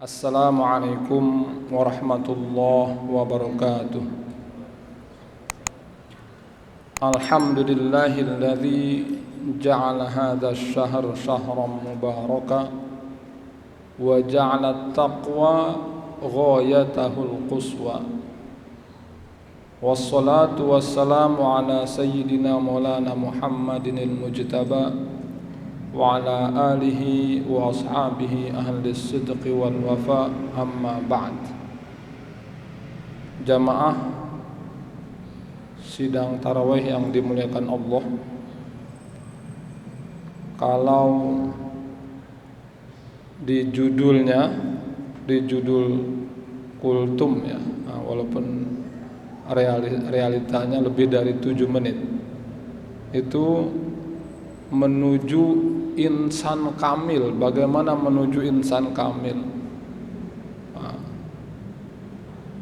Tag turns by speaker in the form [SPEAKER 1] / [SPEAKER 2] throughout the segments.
[SPEAKER 1] Assalamualaikum warahmatullahi wabarakatuh. Alhamdulillahilladzi ja'ala hadha asy-syahr syahran mubaraka wa ja'ala at-taqwa ghayatahul quswa. Wassalatu wassalamu ala sayyidina maulana Muhammadinil mujtaba wa ala alihi wa ashabihi ahli sidqi wal wafa, amma ba'd. Jamaah sidang tarawih yang dimuliakan Allah, kalau di judulnya, di judul kultum ya, walaupun realitanya lebih dari 7 menit, itu menuju insan kamil. Bagaimana menuju insan kamil?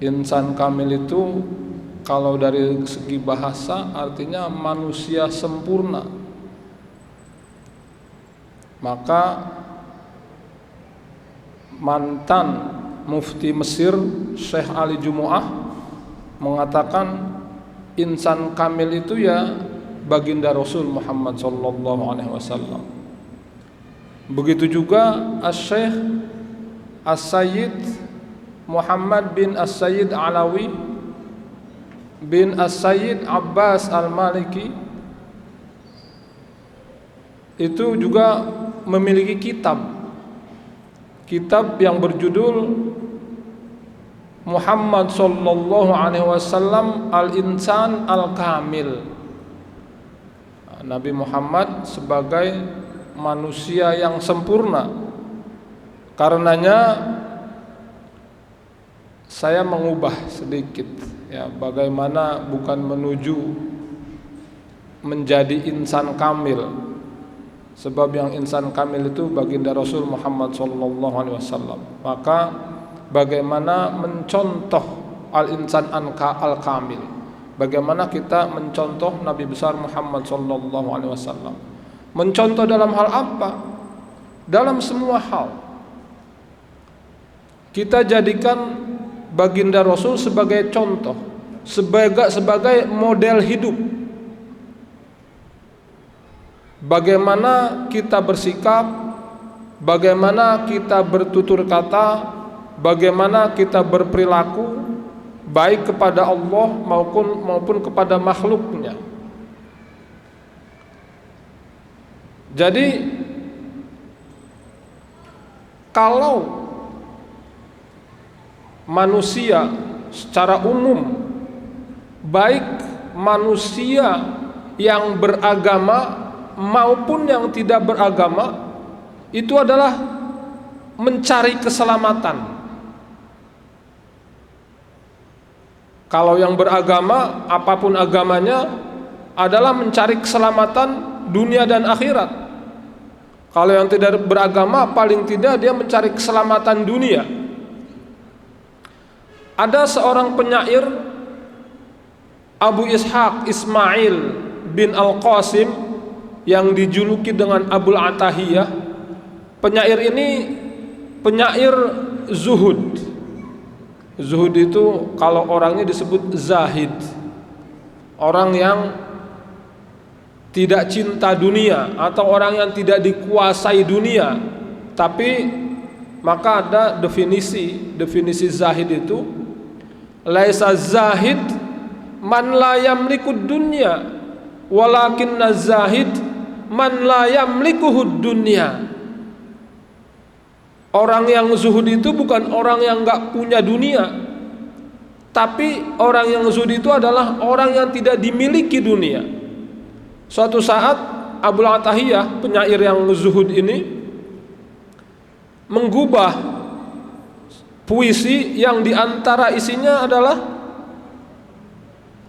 [SPEAKER 1] Insan kamil itu kalau dari segi bahasa artinya manusia sempurna. Maka mantan mufti Mesir Syekh Ali Jumu'ah mengatakan insan kamil itu ya baginda Rasul Muhammad sallallahu alaihi wasallam. Begitu juga Asy-Syaikh As-Sayyid Muhammad bin As-Sayyid Alawi bin As-Sayyid Abbas Al-Maliki itu juga memiliki kitab yang berjudul Muhammad sallallahu alaihi wasallam Al-Insan Al-Kamil. Nabi Muhammad sebagai manusia yang sempurna. Karenanya saya mengubah sedikit ya, bagaimana bukan menuju menjadi insan kamil. Sebab yang insan kamil itu baginda Rasul Muhammad sallallahu alaihi wasallam. Maka bagaimana mencontoh al-insan al-kamil? Bagaimana kita mencontoh Nabi besar Muhammad sallallahu alaihi wasallam? Mencontoh dalam hal apa? Dalam semua hal. Kita jadikan baginda Rasul sebagai contoh, sebagai model hidup. Bagaimana kita bersikap, bagaimana kita bertutur kata, bagaimana kita berperilaku baik kepada Allah maupun kepada makhluknya. Jadi kalau manusia secara umum, baik manusia yang beragama maupun yang tidak beragama, itu adalah mencari keselamatan. Kalau yang beragama, apapun agamanya, adalah mencari keselamatan dunia dan akhirat. Kalau yang tidak beragama, paling tidak dia mencari keselamatan dunia. Ada seorang penyair, Abu Ishaq Ismail bin Al-Qasim, yang dijuluki dengan Abul Atahiyah. Penyair ini penyair zuhud. Zuhud itu kalau orangnya disebut zahid, orang yang tidak cinta dunia atau orang yang tidak dikuasai dunia. Tapi maka ada definisi zahid itu, laisa zahid man la yamlikud dunya, walakinna zahid man la yamlikuhud dunya. Orang yang zuhud itu bukan orang yang enggak punya dunia, tapi orang yang zuhud itu adalah orang yang tidak dimiliki dunia. Suatu saat Abul Atahiyah, penyair yang zuhud ini, menggubah puisi yang diantara isinya adalah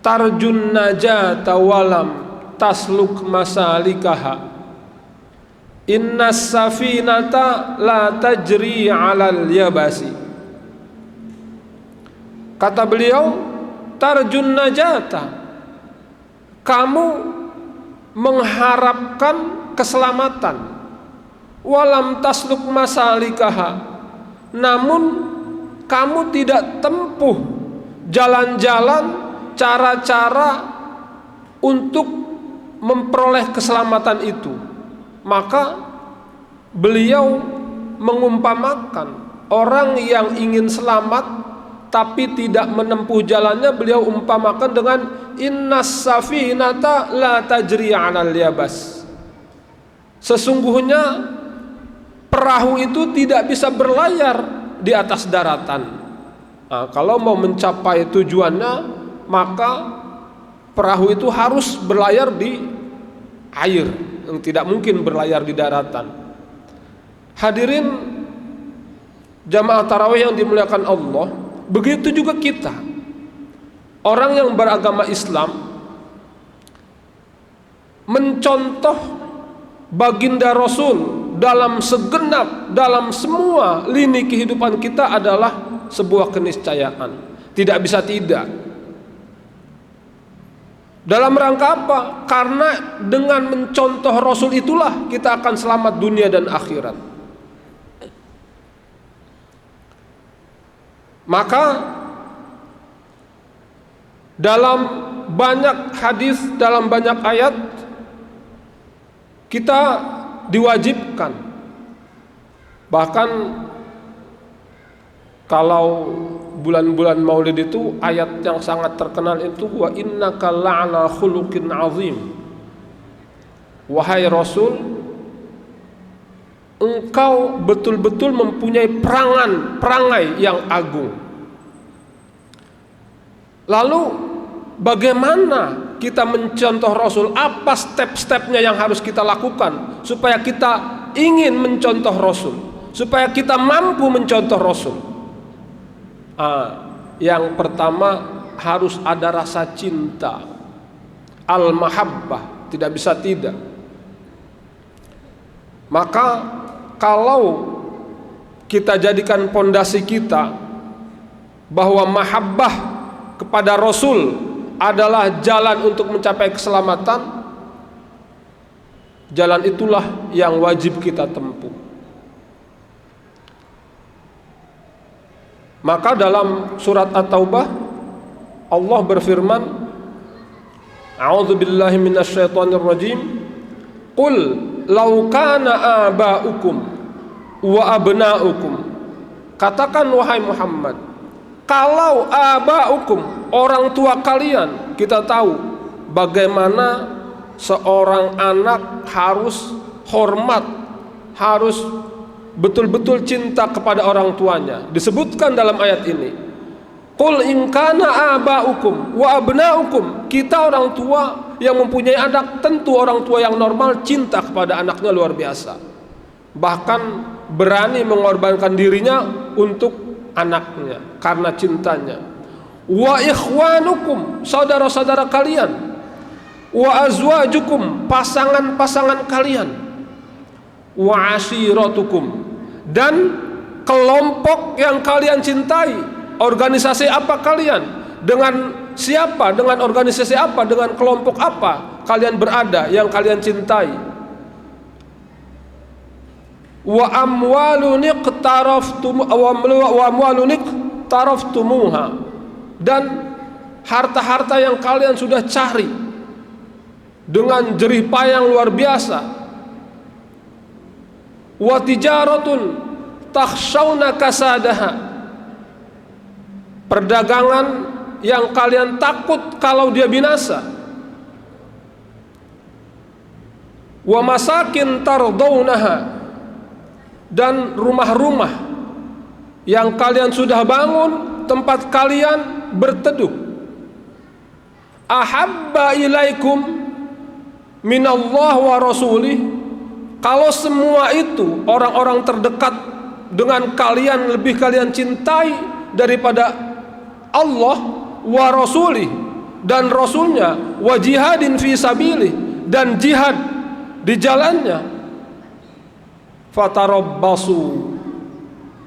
[SPEAKER 1] tarjun najata walam tasluk masalikaha, innas safinata la tajri 'alal yabasi. Kata beliau, tarjun najata, kamu mengharapkan keselamatan, walam tasluk masalikaha, namun kamu tidak tempuh jalan-jalan, cara-cara untuk memperoleh keselamatan itu. Maka beliau mengumpamakan orang yang ingin selamat tapi tidak menempuh jalannya, beliau umpamakan dengan innas safinata la tajri 'alal yabas. Sesungguhnya perahu itu tidak bisa berlayar di atas daratan. Nah, kalau mau mencapai tujuannya, maka perahu itu harus berlayar di air, yang tidak mungkin berlayar di daratan. Hadirin jamaah tarawih yang dimuliakan Allah, begitu juga kita, orang yang beragama Islam, mencontoh baginda Rasul dalam segenap, dalam semua lini kehidupan kita adalah sebuah keniscayaan. Tidak bisa tidak. Dalam rangka apa? Karena dengan mencontoh Rasul itulah kita akan selamat dunia dan akhirat. Maka dalam banyak hadis, dalam banyak ayat, kita diwajibkan. Bahkan kalau bulan-bulan Maulid itu, ayat yang sangat terkenal itu, wa innaka la'ala khuluqin azim. Wahai Rasul, engkau betul-betul mempunyai perangai yang agung. Lalu bagaimana kita mencontoh Rasul? Apa step-stepnya yang harus kita lakukan supaya kita ingin mencontoh Rasul, supaya kita mampu mencontoh Rasul? Yang pertama, harus ada rasa cinta, al-mahabbah, tidak bisa tidak. Maka kalau kita jadikan pondasi kita bahwa mahabbah kepada Rasul adalah jalan untuk mencapai keselamatan, jalan itulah yang wajib kita tempuh. Maka dalam surat At-Taubah Allah berfirman, a'udzubillahi minasyaitonir rajim, qul law kana aba'ukum wa abna'ukum. Katakan wahai Muhammad, kalau aba'ukum, orang tua kalian, kita tahu bagaimana seorang anak harus hormat, harus betul-betul cinta kepada orang tuanya. Disebutkan dalam ayat ini, qul in kana aba'ukum wa abna'ukum. Kita orang tua yang mempunyai anak, tentu orang tua yang normal cinta kepada anaknya luar biasa, bahkan berani mengorbankan dirinya untuk anaknya karena cintanya. Wa ikhwanukum, saudara-saudara kalian. Wa azwajukum, pasangan-pasangan kalian. Wa ashiratukum, dan kelompok yang kalian cintai. Organisasi apa kalian? Dengan siapa? Dengan organisasi apa? Dengan kelompok apa kalian berada yang kalian cintai? Wa amwalun iqtaraftumuha, dan harta-harta yang kalian sudah cari dengan jerih payah yang luar biasa. Wa tijaratun takhshawna kasadaha, perdagangan yang kalian takut kalau dia binasa. Wa masakin tardawnaha, dan rumah-rumah yang kalian sudah bangun, tempat kalian berteduh. Ahabba ilaikum minallah wa rasulih, kalau semua itu orang-orang terdekat dengan kalian lebih kalian cintai daripada Allah wa rasulih dan rasulnya, wa jihadin fi sabilih, dan jihad di jalannya, fatarabbasu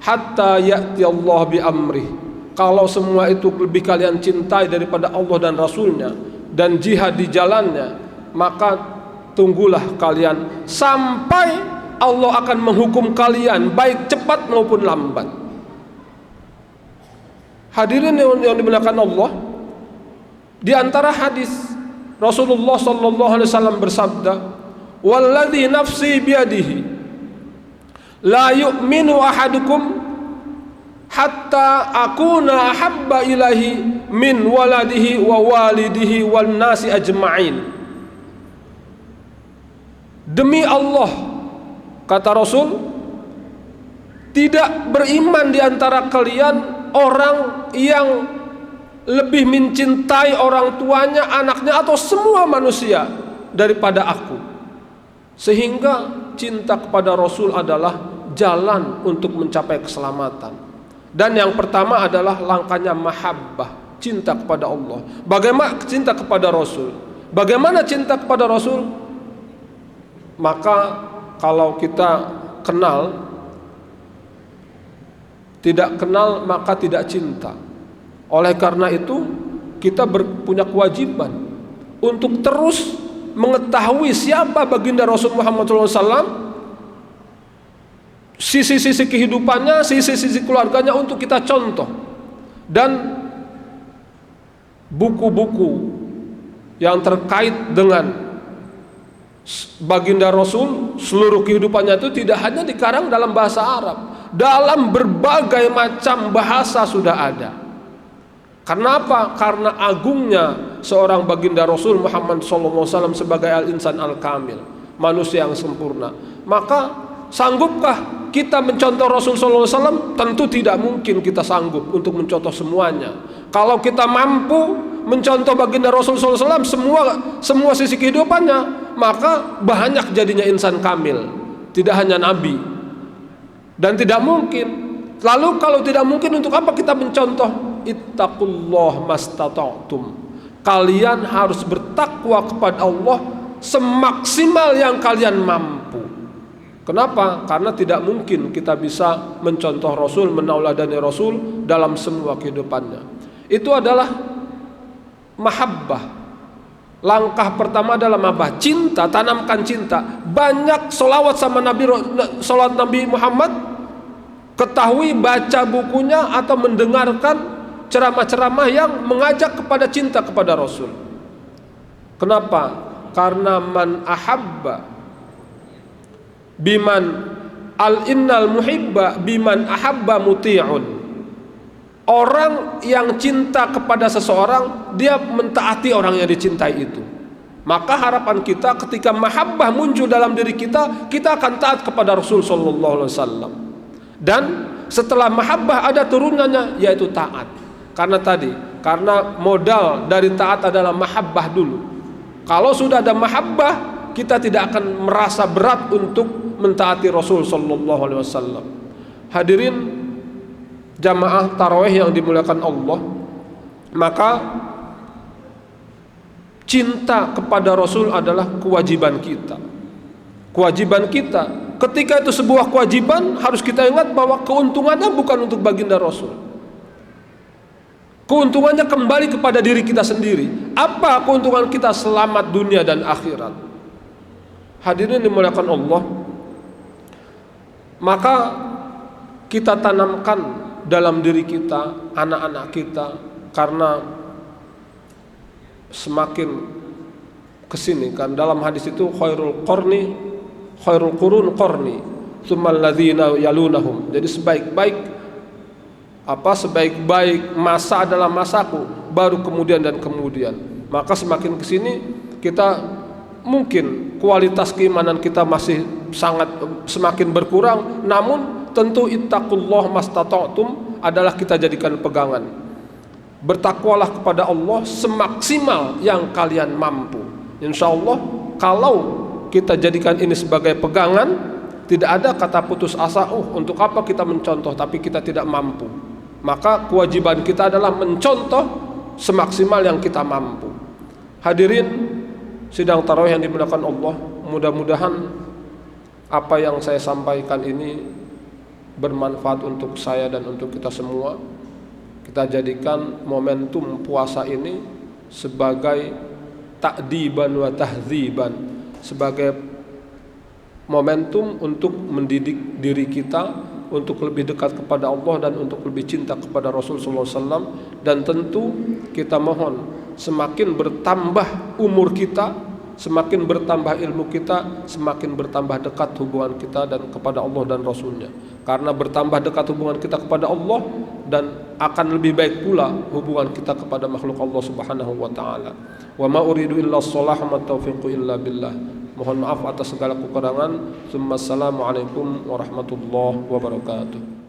[SPEAKER 1] hatta ya'ti Allah bi amrih. Kalau semua itu lebih kalian cintai daripada Allah dan Rasulnya dan jihad di jalannya, maka tunggulah kalian sampai Allah akan menghukum kalian, baik cepat maupun lambat. Hadirin yang dimuliakan Allah, di antara hadis Rasulullah sallallahu alaihi wasallam bersabda, "Walladzi nafsi biyadihi la yu'minu ahadukum hatta akuna ahabba ilahi min waladihi wa walidihi wan nasi ajma'in." Demi Allah, kata Rasul, tidak beriman di antara kalian orang yang lebih mencintai orang tuanya, anaknya, atau semua manusia daripada aku. Sehingga cinta kepada Rasul adalah jalan untuk mencapai keselamatan. Dan yang pertama adalah langkahnya mahabbah, cinta kepada Allah. Bagaimana cinta kepada Rasul? Bagaimana cinta kepada Rasul? Maka kalau kita kenal, tidak kenal maka tidak cinta. Oleh karena itu kita punya kewajiban untuk terus mengetahui siapa baginda Rasul Muhammad SAW, sisi-sisi kehidupannya, sisi-sisi keluarganya untuk kita contoh. Dan buku-buku yang terkait dengan baginda Rasul, seluruh kehidupannya itu tidak hanya dikarang dalam bahasa Arab, dalam berbagai macam bahasa sudah ada. Kenapa? Karena agungnya seorang baginda Rasul Muhammad SAW sebagai al-insan al-kamil, manusia yang sempurna. Maka sanggupkah kita mencontoh Rasul SAW? Tentu tidak mungkin kita sanggup untuk mencontoh semuanya. Kalau kita mampu mencontoh baginda Rasul SAW semua sisi kehidupannya, maka banyak jadinya insan kamil, tidak hanya nabi. Dan tidak mungkin. Lalu kalau tidak mungkin, untuk apa kita mencontoh? Ittaqullah mastata'tum. Kalian harus bertakwa kepada Allah semaksimal yang kalian mampu. Kenapa? Karena tidak mungkin kita bisa mencontoh Rasul, menauladani Rasul dalam semua kehidupannya. Itu adalah mahabbah. Langkah pertama adalah mahabbah, cinta, tanamkan cinta. Banyak solawat sama Nabi, solawat Nabi Muhammad. Ketahui, baca bukunya atau mendengarkan ceramah-ceramah yang mengajak kepada cinta kepada Rasul. Kenapa? Karena man ahabba biman al-innal muhibba biman ahabba muti'un. Orang yang cinta kepada seseorang, dia mentaati orang yang dicintai itu. Maka harapan kita ketika mahabbah muncul dalam diri kita, kita akan taat kepada Rasul sallallahu alaihi wasallam. Dan setelah mahabbah ada turunannya, yaitu taat. Karena modal dari taat adalah mahabbah dulu. Kalau sudah ada mahabbah, kita tidak akan merasa berat untuk mentaati Rasul sallallahu alaihi wasallam. Hadirin jamaah tarawih yang dimuliakan Allah, maka cinta kepada Rasul adalah kewajiban kita. Kewajiban kita. Ketika itu sebuah kewajiban, harus kita ingat bahwa keuntungannya bukan untuk baginda Rasul. Keuntungannya kembali kepada diri kita sendiri. Apa keuntungan kita? Selamat dunia dan akhirat. Hadirin dimuliakan Allah, maka kita tanamkan dalam diri kita, anak-anak kita, karena semakin kesini kan dalam hadis itu khairul qurun qarni tsummal ladzina yalunahum. Jadi sebaik-baik masa adalah masaku, baru kemudian dan kemudian. Maka semakin kesini kita mungkin kualitas keimanan kita masih semakin berkurang, namun tentu ittaqullah mastata'tum adalah kita jadikan pegangan. Bertakwalah kepada Allah semaksimal yang kalian mampu. Insyaallah kalau kita jadikan ini sebagai pegangan, tidak ada kata putus asa, untuk apa kita mencontoh tapi kita tidak mampu. Maka kewajiban kita adalah mencontoh semaksimal yang kita mampu. Hadirin sidang tarawih yang dimuliakan Allah, mudah-mudahan apa yang saya sampaikan ini bermanfaat untuk saya dan untuk kita semua. Kita jadikan momentum puasa ini sebagai ta'diban wa tahdziban, sebagai momentum untuk mendidik diri kita untuk lebih dekat kepada Allah dan untuk lebih cinta kepada Rasul sallallahu alaihi wasallam. Dan tentu kita mohon semakin bertambah umur kita, semakin bertambah ilmu kita, semakin bertambah dekat hubungan kita dan kepada Allah dan Rasulnya. Karena bertambah dekat hubungan kita kepada Allah, dan akan lebih baik pula hubungan kita kepada makhluk Allah Subhanahu wa taala. Wa ma uridu illa shalah wa taufiqu illa billah. Mohon maaf atas segala kekurangan. Assalamualaikum warahmatullahi wabarakatuh.